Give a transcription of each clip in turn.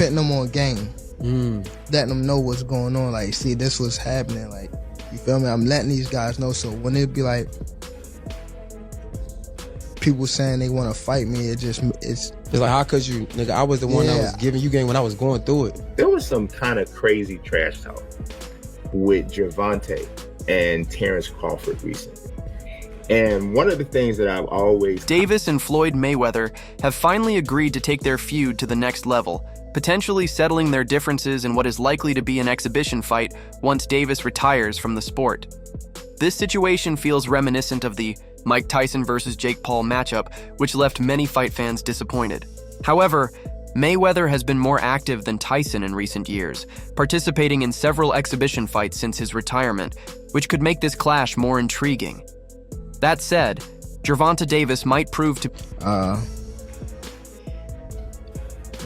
putting them on game. Letting them know what's going on. Like, see, this was happening. Like, you feel me? I'm letting these guys know. So when it be like people saying they want to fight me, it's like, how could you, nigga? I was the one that was giving you game when I was going through it. There was some kind of crazy trash talk with Gervonta and Terrence Crawford recently. And one of the things that I've always... Davis and Floyd Mayweather have finally agreed to take their feud to the next level, potentially settling their differences in what is likely to be an exhibition fight once Davis retires from the sport. This situation feels reminiscent of the Mike Tyson versus Jake Paul matchup, which left many fight fans disappointed. However, Mayweather has been more active than Tyson in recent years, participating in several exhibition fights since his retirement, which could make this clash more intriguing. That said, Gervonta Davis might prove to...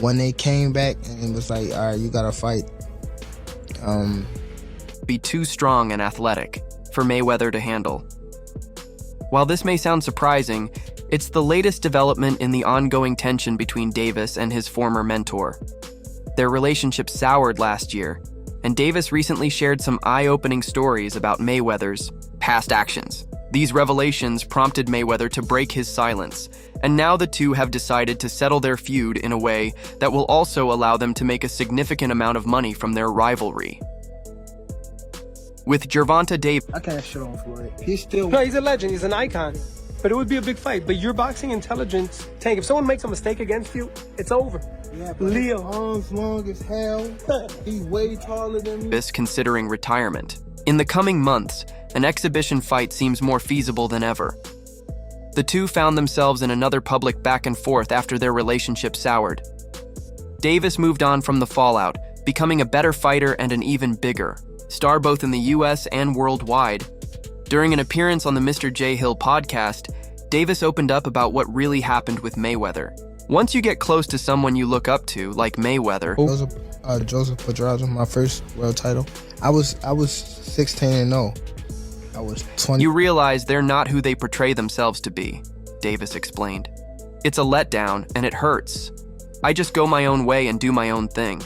when they came back and it was like, all right, you gotta fight. Be too strong and athletic for Mayweather to handle. While this may sound surprising, it's the latest development in the ongoing tension between Davis and his former mentor. Their relationship soured last year, and Davis recently shared some eye-opening stories about Mayweather's past actions. These revelations prompted Mayweather to break his silence, and now the two have decided to settle their feud in a way that will also allow them to make a significant amount of money from their rivalry. With Gervonta Davis... I can't shit on Floyd. He's still... No, he's a legend. He's an icon. But it would be a big fight. But your boxing intelligence, Tank, if someone makes a mistake against you, it's over. Yeah, but Leo. His arms long as hell. He's way taller than me. Considering retirement. In the coming months, an exhibition fight seems more feasible than ever. The two found themselves in another public back and forth after their relationship soured. Davis moved on from the fallout, becoming a better fighter and an even bigger star both in the US and worldwide. During an appearance on the Mr. J. Hill podcast, Davis opened up about what really happened with Mayweather. Once you get close to someone you look up to, like Mayweather... Joseph Pedraza, my first world title. I was 16-0. I was 20. You realize they're not who they portray themselves to be, Davis explained. It's a letdown, and it hurts. I just go my own way and do my own thing.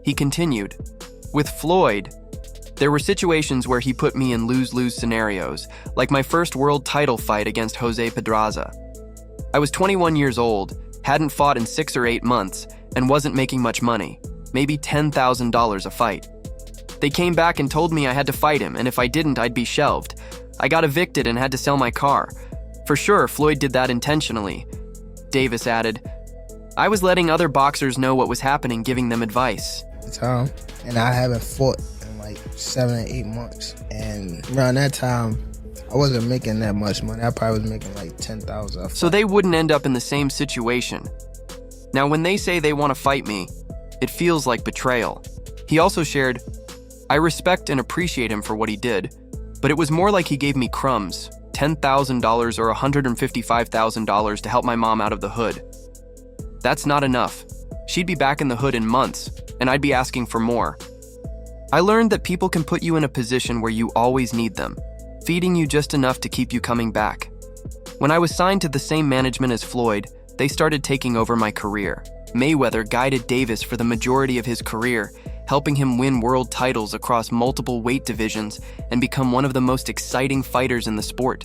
He continued, with Floyd, there were situations where he put me in lose-lose scenarios, like my first world title fight against Jose Pedraza. I was 21 years old, hadn't fought in 6 or 8 months, and wasn't making much money, maybe $10,000 a fight. They came back and told me I had to fight him, and if I didn't, I'd be shelved. I got evicted and had to sell my car. For sure, Floyd did that intentionally. Davis added, I was letting other boxers know what was happening, giving them advice. And I haven't fought in like 7 or 8 months. And around that time, I wasn't making that much money. I probably was making like $10,000. So they wouldn't end up in the same situation. Now, when they say they want to fight me, it feels like betrayal. He also shared, I respect and appreciate him for what he did, but it was more like he gave me crumbs, $10,000 or $155,000 to help my mom out of the hood. That's not enough. She'd be back in the hood in months, and I'd be asking for more. I learned that people can put you in a position where you always need them, feeding you just enough to keep you coming back. When I was signed to the same management as Floyd, they started taking over my career. Mayweather guided Davis for the majority of his career, helping him win world titles across multiple weight divisions and become one of the most exciting fighters in the sport.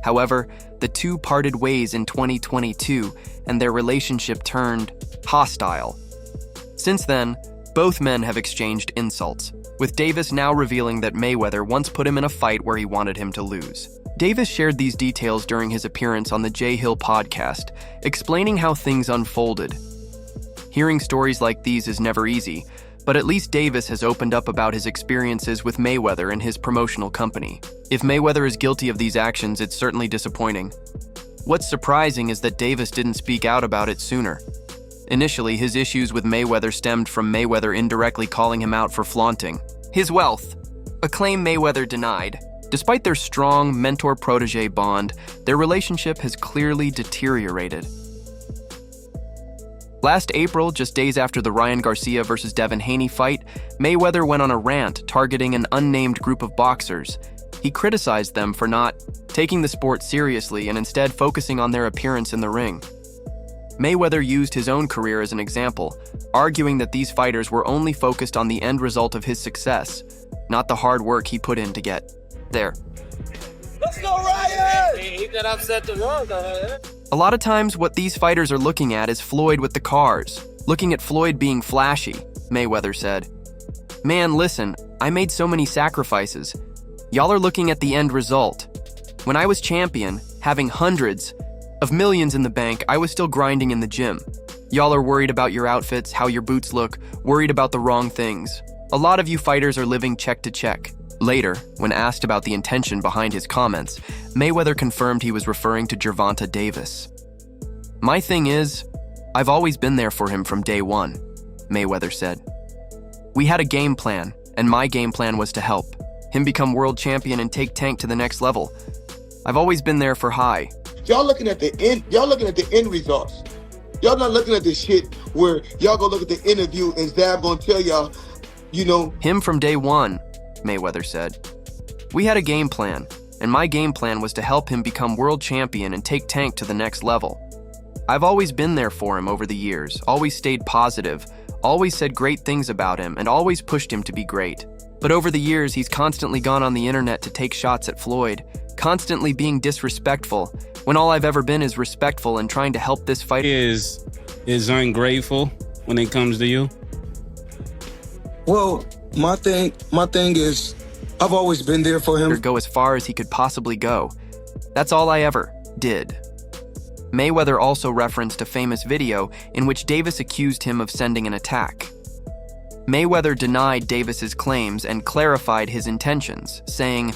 However, the two parted ways in 2022, and their relationship turned hostile. Since then, both men have exchanged insults, with Davis now revealing that Mayweather once put him in a fight where he wanted him to lose. Davis shared these details during his appearance on the J. Hill podcast, explaining how things unfolded. Hearing stories like these is never easy, but at least Davis has opened up about his experiences with Mayweather and his promotional company. If Mayweather is guilty of these actions, it's certainly disappointing. What's surprising is that Davis didn't speak out about it sooner. Initially, his issues with Mayweather stemmed from Mayweather indirectly calling him out for flaunting his wealth, a claim Mayweather denied. Despite their strong mentor-protege bond, their relationship has clearly deteriorated. Last April, just days after the Ryan Garcia versus Devin Haney fight, Mayweather went on a rant targeting an unnamed group of boxers. He criticized them for not taking the sport seriously and instead focusing on their appearance in the ring. Mayweather used his own career as an example, arguing that these fighters were only focused on the end result of his success, not the hard work he put in to get there. Let's go, Ryan! He got upset the wrong guy. A lot of times, what these fighters are looking at is Floyd with the cars, looking at Floyd being flashy, Mayweather said. Man, listen, I made so many sacrifices. Y'all are looking at the end result. When I was champion, having hundreds of millions in the bank, I was still grinding in the gym. Y'all are worried about your outfits, how your boots look, worried about the wrong things. A lot of you fighters are living check to check. Later, when asked about the intention behind his comments, Mayweather confirmed he was referring to Gervonta Davis. My thing is, I've always been there for him from day one, Mayweather said. We had a game plan, and my game plan was to help him become world champion and take Tank to the next level. I've always been there for High. Y'all looking at the end. Y'all looking at the end results. Y'all not looking at this shit where y'all go look at the interview and Zab gonna tell y'all, you know. Him from day one, Mayweather said. We had a game plan, and my game plan was to help him become world champion and take Tank to the next level. I've always been there for him over the years, always stayed positive, always said great things about him, and always pushed him to be great. But over the years, he's constantly gone on the internet to take shots at Floyd, constantly being disrespectful, when all I've ever been is respectful and trying to help this fight is ungrateful when it comes to you? Well, my thing is, I've always been there for him. Go as far as he could possibly go. That's all I ever did. Mayweather also referenced a famous video in which Davis accused him of sending an attack. Mayweather denied Davis's claims and clarified his intentions, saying,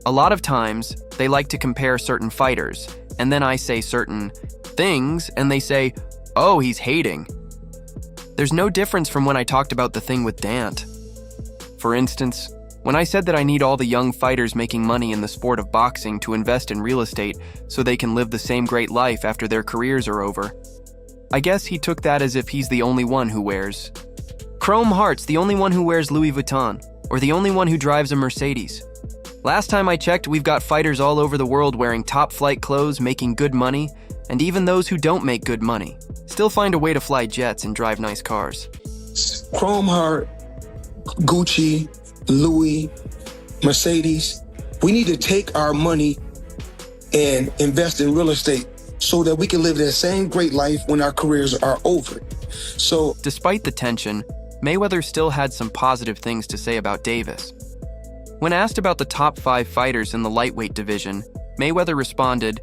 "A lot of times, they like to compare certain fighters, and then I say certain things, and they say, oh, he's hating. There's no difference from when I talked about the thing with Dant. For instance, when I said that I need all the young fighters making money in the sport of boxing to invest in real estate so they can live the same great life after their careers are over. I guess he took that as if he's the only one who wears chrome hearts, the only one who wears Louis Vuitton, or the only one who drives a Mercedes. Last time I checked, we've got fighters all over the world wearing top-flight clothes, making good money, and even those who don't make good money still find a way to fly jets and drive nice cars." Chrome heart, Gucci, Louis, Mercedes. We need to take our money and invest in real estate so that we can live that same great life when our careers are over. So, despite the tension, Mayweather still had some positive things to say about Davis. When asked about the top 5 fighters in the lightweight division, Mayweather responded,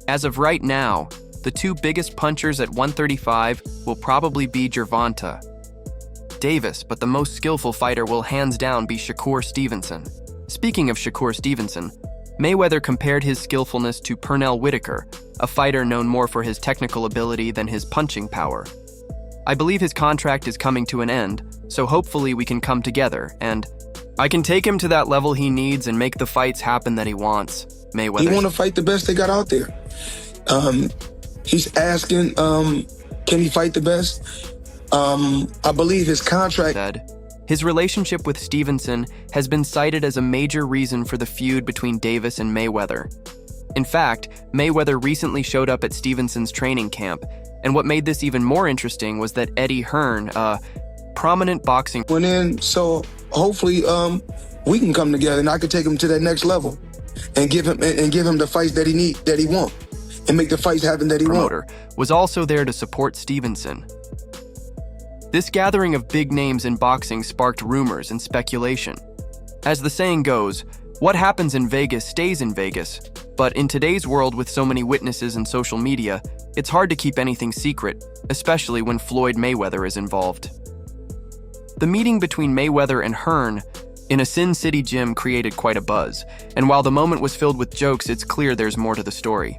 "As of right now, the 2 biggest punchers at 135 will probably be Gervonta, Davis, but the most skillful fighter will hands down be Shakur Stevenson." Speaking of Shakur Stevenson, Mayweather compared his skillfulness to Pernell Whitaker, a fighter known more for his technical ability than his punching power. "I believe his contract is coming to an end, so hopefully we can come together, and I can take him to that level he needs and make the fights happen that he wants," Mayweather. He want to fight the best they got out there. He's asking, can he fight the best? I believe his contract said. His relationship with Stevenson has been cited as a major reason for the feud between Davis and Mayweather. In fact, Mayweather recently showed up at Stevenson's training camp, and what made this even more interesting was that Eddie Hearn, a prominent boxing went in, so hopefully we can come together and I can take him to that next level and give him the fights that he want, and make the fights happen that he promoter was also there to support Stevenson. This gathering of big names in boxing sparked rumors and speculation. As the saying goes, what happens in Vegas stays in Vegas, but in today's world with so many witnesses and social media, it's hard to keep anything secret, especially when Floyd Mayweather is involved. The meeting between Mayweather and Hearn in a Sin City gym created quite a buzz, and while the moment was filled with jokes, it's clear there's more to the story.